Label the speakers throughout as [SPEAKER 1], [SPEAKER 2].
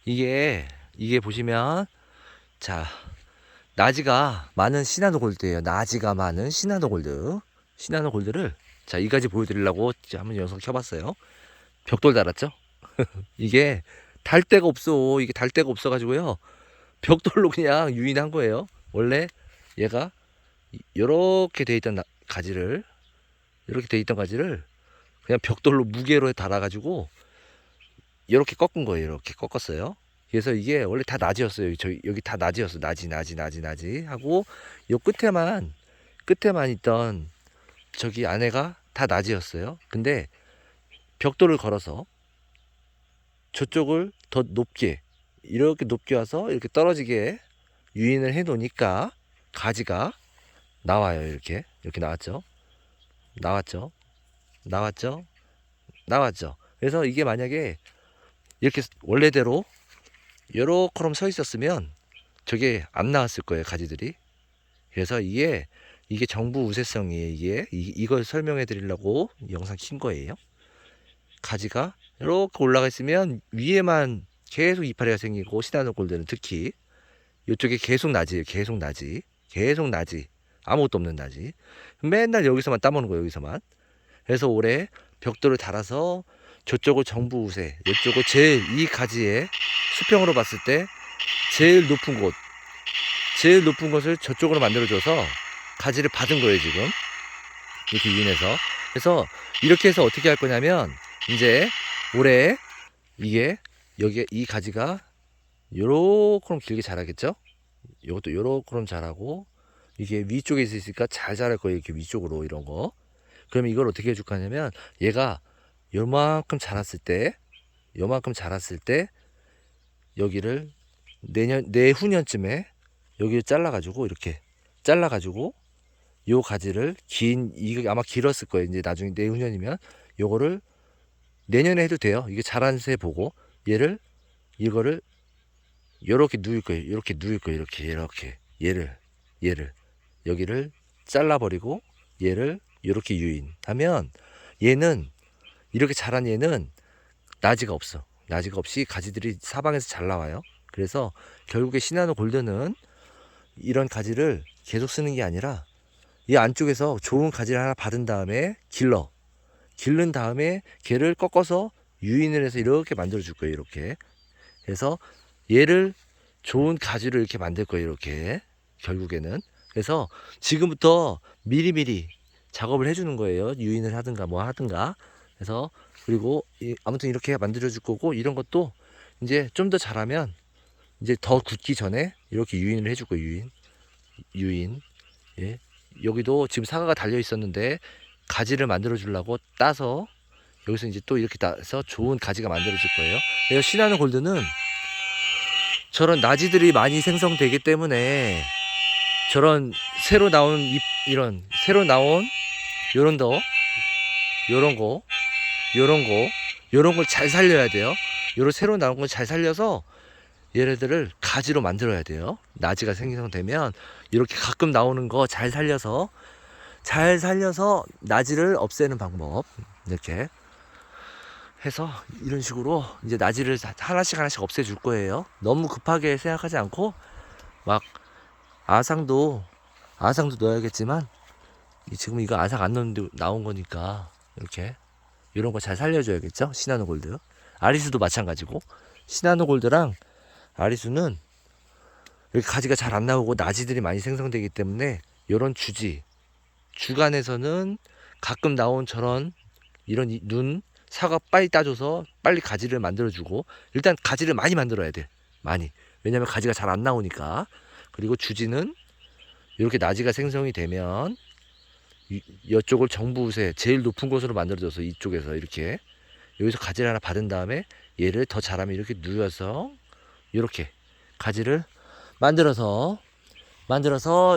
[SPEAKER 1] 이게 보시면, 자, 나지가 많은 시나노 골드예요. 나지가 많은 시나노 골드. 시나노 골드를, 자, 이 가지 보여드리려고 한번 영상 켜봤어요. 벽돌 달았죠? 이게 달 데가 없어. 이게 달 데가 없어가지고요. 벽돌로 그냥 유인한 거예요. 원래 얘가 이렇게 돼 있던 가지를, 이렇게 돼 있던 가지를 그냥 벽돌로 무게로 달아가지고 이렇게 꺾은 거예요. 이렇게 꺾었어요. 그래서 이게 원래 다 낮이었어요. 여기 다 낮이었어. 낮이 하고 요 끝에만 있던 저기 안에가 다 낮이었어요. 근데 벽돌을 걸어서 저쪽을 더 높게, 이렇게 높게 와서 이렇게 떨어지게 유인을 해 놓으니까 가지가 나와요. 이렇게 나왔죠. 나왔죠. 나왔죠. 나왔죠. 그래서 이게 만약에 이렇게 원래대로 요렇게럼 서 있었으면 저게 안 나왔을 거예요. 가지들이. 그래서 이게 정부 우세성이에요. 이걸 설명해 드리려고 영상 킨 거예요. 가지가 이렇게 올라가 있으면 위에만 계속 이파리가 생기고, 시나노 골드는 특히 이쪽에 계속 나지. 아무것도 없는 나지. 맨날 여기서만 따먹는 거예요. 여기서만. 그래서 올해 벽돌을 달아서 저쪽을 정부 우세, 이쪽을 제일, 이 가지의 수평으로 봤을 때 제일 높은 곳을 저쪽으로 만들어줘서 가지를 받은 거예요. 지금 이렇게 유인해서. 그래서 이렇게 해서 어떻게 할 거냐면, 이제 올해 이게 여기에 이 가지가 요렇게럼 길게 자라겠죠. 이것도 요렇게럼 자라고, 이게 위쪽에 있으니까 잘 자랄 거예요. 이렇게 위쪽으로 이런 거. 그러면 이걸 어떻게 해줄 거냐면, 얘가 요만큼 자랐을 때 여기를 내후년쯤에 여기를 잘라가지고 요 가지를 이거 아마 길었을 거예요. 이제 나중에 내후년이면 요거를 내년에 해도 돼요. 이게 자란 새 보고 이거를 요렇게 누일 거예요. 이렇게 얘를 여기를 잘라버리고 얘를 요렇게 유인하면, 얘는 이렇게 자란 얘는 나지가 없이 가지들이 사방에서 잘 나와요. 그래서 결국에 시나노 골드는 이런 가지를 계속 쓰는 게 아니라 이 안쪽에서 좋은 가지를 하나 받은 다음에 기른 다음에 걔를 꺾어서 유인을 해서 이렇게 만들어 줄 거예요. 이렇게 해서 얘를 좋은 가지로 이렇게 만들 거예요. 이렇게 결국에는. 그래서 지금부터 미리미리 작업을 해주는 거예요. 유인을 하든가 뭐 하든가. 그래서 그리고 아무튼 이렇게 만들어 줄 거고, 이런 것도 이제 좀 더 자라면 이제 더 굳기 전에 이렇게 유인을 해줄 거예요. 유인. 예. 여기도 지금 사과가 달려 있었는데 가지를 만들어 주려고 따서 여기서 이제 또 이렇게 따서 좋은 가지가 만들어질 거예요. 그래서 시나노 골드는 저런 나지들이 많이 생성되기 때문에 저런 새로 나온 요런 걸 잘 살려야 돼요. 요런 새로 나온 걸 잘 살려서 얘네들을 가지로 만들어야 돼요. 나지가 생성되면 이렇게 가끔 나오는 거 잘 살려서 나지를 없애는 방법, 이렇게 해서 이런 식으로 이제 나지를 하나씩 없애줄 거예요. 너무 급하게 생각하지 않고, 막 아상도 넣어야겠지만 지금 이거 아상 안 넣는데 나온 거니까 이렇게 이런 거 잘 살려줘야겠죠. 시나노 골드, 아리수도 마찬가지고, 시나노 골드랑 아리수는 이렇게 가지가 잘 안 나오고 나지들이 많이 생성되기 때문에 이런 주간에서는 가끔 나온 저런 이런 사과 빨리 따줘서 빨리 가지를 만들어주고, 일단 가지를 많이 만들어야 돼. 많이. 왜냐면 가지가 잘 안 나오니까. 그리고 주지는 이렇게 나지가 생성이 되면 이쪽을 정부우세 제일 높은 곳으로 만들어줘서 이쪽에서 이렇게 여기서 가지를 하나 받은 다음에 얘를 더 자라면 이렇게 누워서 이렇게 가지를 만들어서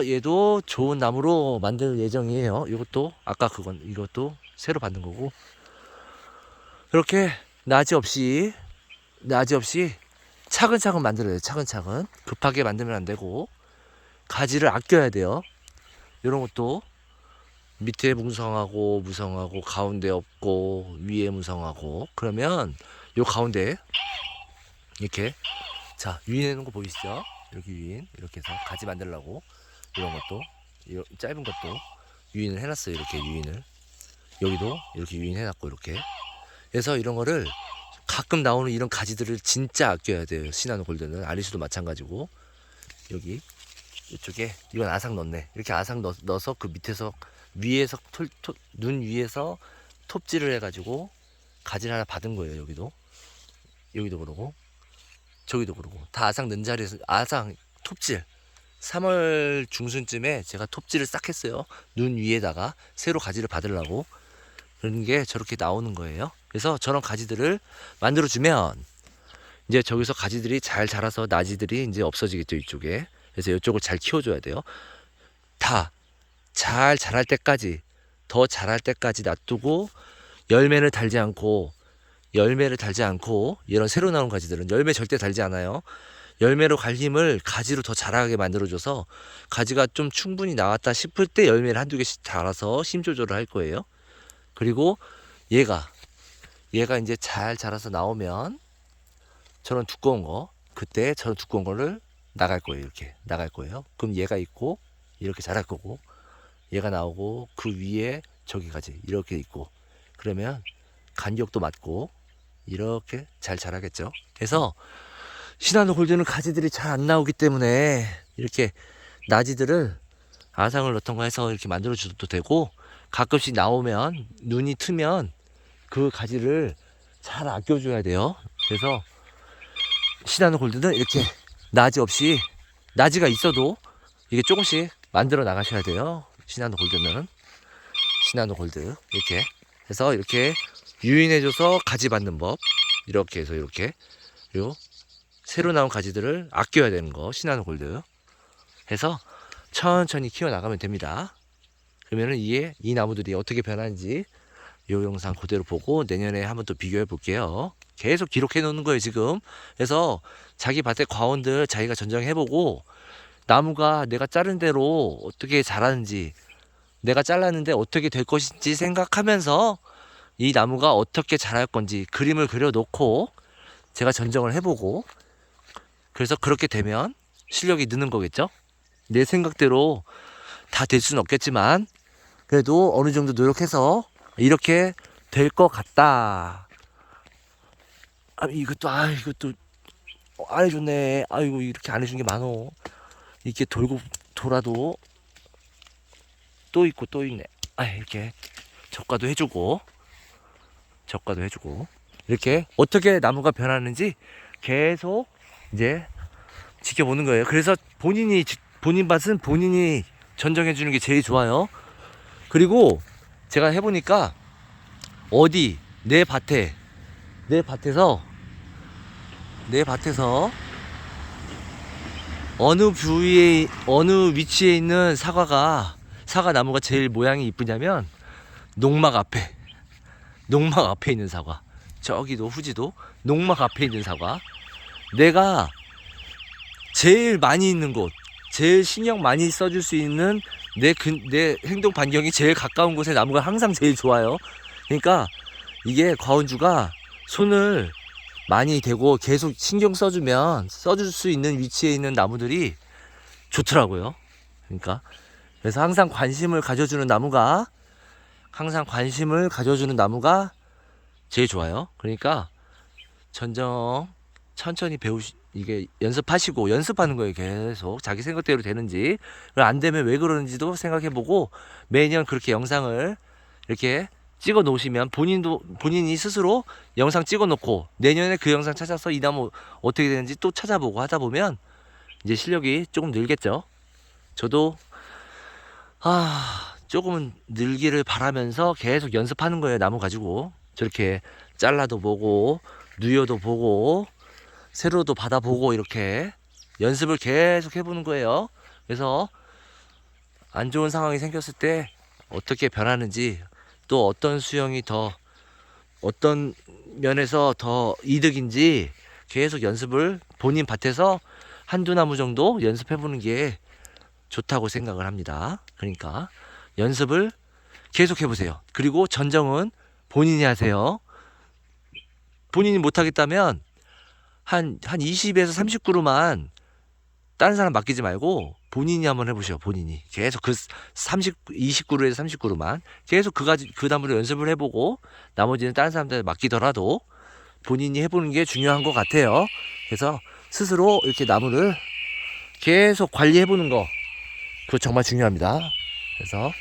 [SPEAKER 1] 얘도 좋은 나무로 만들 예정이에요. 이것도 이것도 새로 받는 거고, 이렇게 나지 없이 차근차근 만들어야 돼요. 차근차근. 급하게 만들면 안 되고 가지를 아껴야 돼요. 이런 것도 밑에 무성하고 가운데 없고 위에 무성하고, 그러면 요 가운데 이렇게 자, 유인해 놓은 거 보이시죠? 이렇게 유인, 이렇게 해서 가지 만들려고 이런 것도, 짧은 것도 유인을 해놨어요. 이렇게 유인을. 여기도 이렇게 유인해놨고, 이렇게 그래서 이런 거를 가끔 나오는 이런 가지들을 진짜 아껴야 돼요. 시나노 골드는. 아리수도 마찬가지고. 여기 이쪽에 이건 아삭 넣네. 이렇게 아삭 넣어서 그 밑에서 위에서 눈 위에서 톱질을 해가지고 가지를 하나 받은 거예요. 여기도 그러고 저기도 그러고 다 아삭 넣은 자리에서 아삭 톱질. 3월 중순쯤에 제가 톱질을 싹 했어요. 눈 위에다가 새로 가지를 받으려고. 그런 게 저렇게 나오는 거예요. 그래서 저런 가지들을 만들어주면 이제 저기서 가지들이 잘 자라서 나지들이 이제 없어지겠죠, 이쪽에. 그래서 이쪽을 잘 키워줘야 돼요. 다 잘 자랄 때까지, 더 자랄 때까지 놔두고 열매를 달지 않고 이런 새로 나온 가지들은 열매 절대 달지 않아요. 열매로 갈 힘을 가지로 더 자라게 만들어줘서 가지가 좀 충분히 나왔다 싶을 때 열매를 한두 개씩 달아서 힘 조절을 할 거예요. 그리고 얘가 이제 잘 자라서 나오면 저런 두꺼운 거, 그때 저런 두꺼운 거를 나갈 거예요. 이렇게 나갈 거예요. 그럼 얘가 있고 이렇게 자랄 거고, 얘가 나오고 그 위에 저기 가지 이렇게 있고, 그러면 간격도 맞고 이렇게 잘 자라겠죠. 그래서 시나노 골드는 가지들이 잘 안 나오기 때문에 이렇게 나지들을 아상을 넣던가 해서 이렇게 만들어 줘도 되고, 가끔씩 나오면 눈이 트면 그 가지를 잘 아껴줘야 돼요. 그래서 시나노 골드는 이렇게 나지 없이, 나지가 있어도 이게 조금씩 만들어 나가셔야 돼요. 시나노 골드 이렇게 해서 이렇게 유인해줘서 가지 받는 법, 이렇게 해서 이렇게, 그리고 새로 나온 가지들을 아껴야 되는 거, 시나노 골드 해서 천천히 키워 나가면 됩니다. 그러면은 이 나무들이 어떻게 변하는지 이 영상 그대로 보고 내년에 한번 또 비교해 볼게요. 계속 기록해 놓는 거예요, 지금. 그래서 자기 밭의 과원들 자기가 전정해보고, 나무가 내가 자른 대로 어떻게 자라는지, 내가 잘랐는데 어떻게 될 것인지 생각하면서 이 나무가 어떻게 자랄 건지 그림을 그려놓고 제가 전정을 해보고, 그래서 그렇게 되면 실력이 느는 거겠죠. 내 생각대로 다 될 수는 없겠지만 그래도 어느 정도 노력해서 이렇게 될 것 같다. 이것도 안 해줬네. 아이고, 이렇게 안 해준 게 많어. 이렇게 돌아도 또 있고 또 있네. 이렇게 적과도 해주고 이렇게 어떻게 나무가 변하는지 계속 이제 지켜보는 거예요. 그래서 본인 밭은 본인이 전정해 주는 게 제일 좋아요. 그리고 제가 해보니까 내 밭에서 어느 위치에 있는 사과 나무가 제일 모양이 이쁘냐면 농막 앞에 있는 사과, 저기도 후지도 농막 앞에 있는 사과, 내가 제일 많이 있는 곳, 제일 신경 많이 써줄 수 있는 내 행동 반경이 제일 가까운 곳에 나무가 항상 제일 좋아요. 그러니까 이게 과원주가 손을 많이 대고 계속 신경 써줄 수 있는 위치에 있는 나무들이 좋더라고요. 그러니까 그래서 항상 관심을 가져주는 나무가 제일 좋아요. 그러니까 전정 천천히 이게 연습하는 거예요. 계속 자기 생각대로 되는지, 안 되면 왜 그러는지도 생각해보고, 매년 그렇게 영상을 이렇게 찍어 놓으시면 본인이 스스로 영상 찍어 놓고 내년에 그 영상 찾아서 이 나무 어떻게 되는지 또 찾아보고 하다 보면 이제 실력이 조금 늘겠죠. 저도 조금은 늘기를 바라면서 계속 연습하는 거예요. 나무 가지고 저렇게 잘라도 보고 누여도 보고 세로도 받아보고 이렇게 연습을 계속 해보는 거예요. 그래서 안 좋은 상황이 생겼을 때 어떻게 변하는지, 또 어떤 면에서 더 이득인지 계속 연습을 본인 밭에서 한두 나무 정도 연습해보는 게 좋다고 생각을 합니다. 그러니까 연습을 계속 해보세요. 그리고 전정은 본인이 하세요. 본인이 못하겠다면 한 20에서 30그루만 다른 사람 맡기지 말고 본인이 한번 해보셔. 본인이 계속 그 20그루에서 30그루만 계속 그 나무를 연습을 해보고 나머지는 다른 사람들한테 맡기더라도 본인이 해보는 게 중요한 것 같아요. 그래서 스스로 이렇게 나무를 계속 관리해보는 거, 그거 정말 중요합니다. 그래서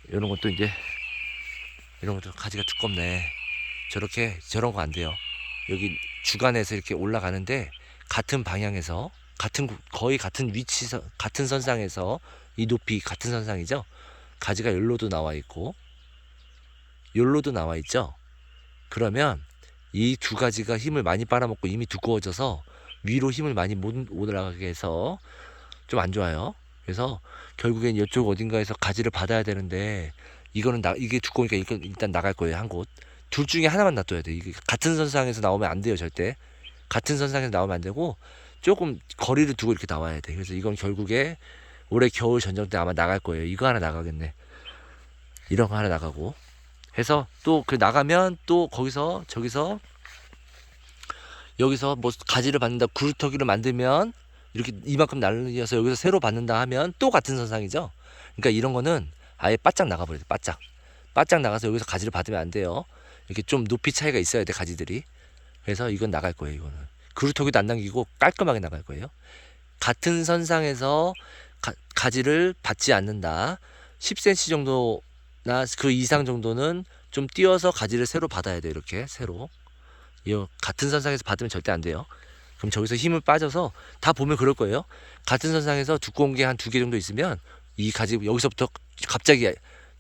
[SPEAKER 1] 이런 것도 이제 이런 것도 가지가 두껍네. 저런 거 안 돼요. 여기 주간에서 이렇게 올라가는데 같은 방향에서 거의 같은 위치서 같은 선상에서 이 높이 같은 선상이죠. 가지가 열로도 나와 있고 열로도 나와 있죠. 그러면 이 두 가지가 힘을 많이 빨아먹고 이미 두꺼워져서 위로 힘을 많이 못 올라가게 해서 좀 안 좋아요. 그래서 결국엔 이쪽 어딘가에서 가지를 받아야 되는데 이게 두꺼우니까 일단 나갈 거예요. 한 곳. 둘 중에 하나만 놔둬야 돼. 이게 같은 선상에서 나오면 안 돼요. 절대. 같은 선상에서 나오면 안 되고 조금 거리를 두고 이렇게 나와야 돼. 그래서 이건 결국에 올해 겨울 전쟁 때 아마 나갈 거예요. 이거 하나 나가겠네. 이런 거 하나 나가고 해서 또 그 나가면 또 여기서 뭐 가지를 받는다, 구루터기를 만들면 이렇게 이만큼 날려서 여기서 새로 받는다 하면 또 같은 선상이죠. 그러니까 이런 거는 아예 바짝 나가버려야 돼. 바짝 나가서 여기서 가지를 받으면 안 돼요. 이렇게 좀 높이 차이가 있어야 돼, 가지들이. 그래서 이건 나갈 거예요. 이거는 구루터기도 안 남기고 깔끔하게 나갈 거예요. 같은 선상에서 가지를 받지 않는다. 10cm 정도나 그 이상 정도는 좀 띄어서 가지를 새로 받아야 돼요. 이렇게 새로. 같은 선상에서 받으면 절대 안 돼요. 그럼 저기서 힘을 빠져서 다 보면 그럴 거예요. 같은 선상에서 두꺼운 게 한 2개 정도 있으면 이 가지 여기서부터 갑자기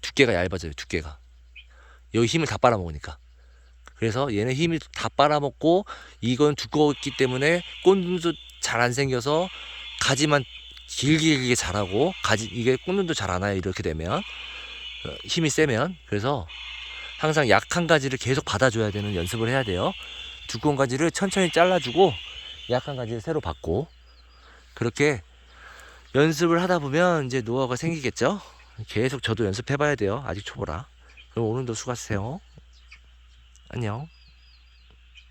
[SPEAKER 1] 두께가 얇아져요. 두께가. 여기 힘을 다 빨아먹으니까. 그래서 얘네 힘을 다 빨아먹고 이건 두꺼웠기 때문에 꽃눈도 잘 안 생겨서 가지만 길게 자라고 이게 꽃눈도 잘 안 와요. 이렇게 되면 힘이 세면. 그래서 항상 약한 가지를 계속 받아줘야 되는 연습을 해야 돼요. 두꺼운 가지를 천천히 잘라주고 약한 가지를 새로 받고 그렇게 연습을 하다 보면 이제 노하우가 생기겠죠. 계속 저도 연습해봐야 돼요. 아직 초보라. 그럼 오늘도 수고하세요. 안녕.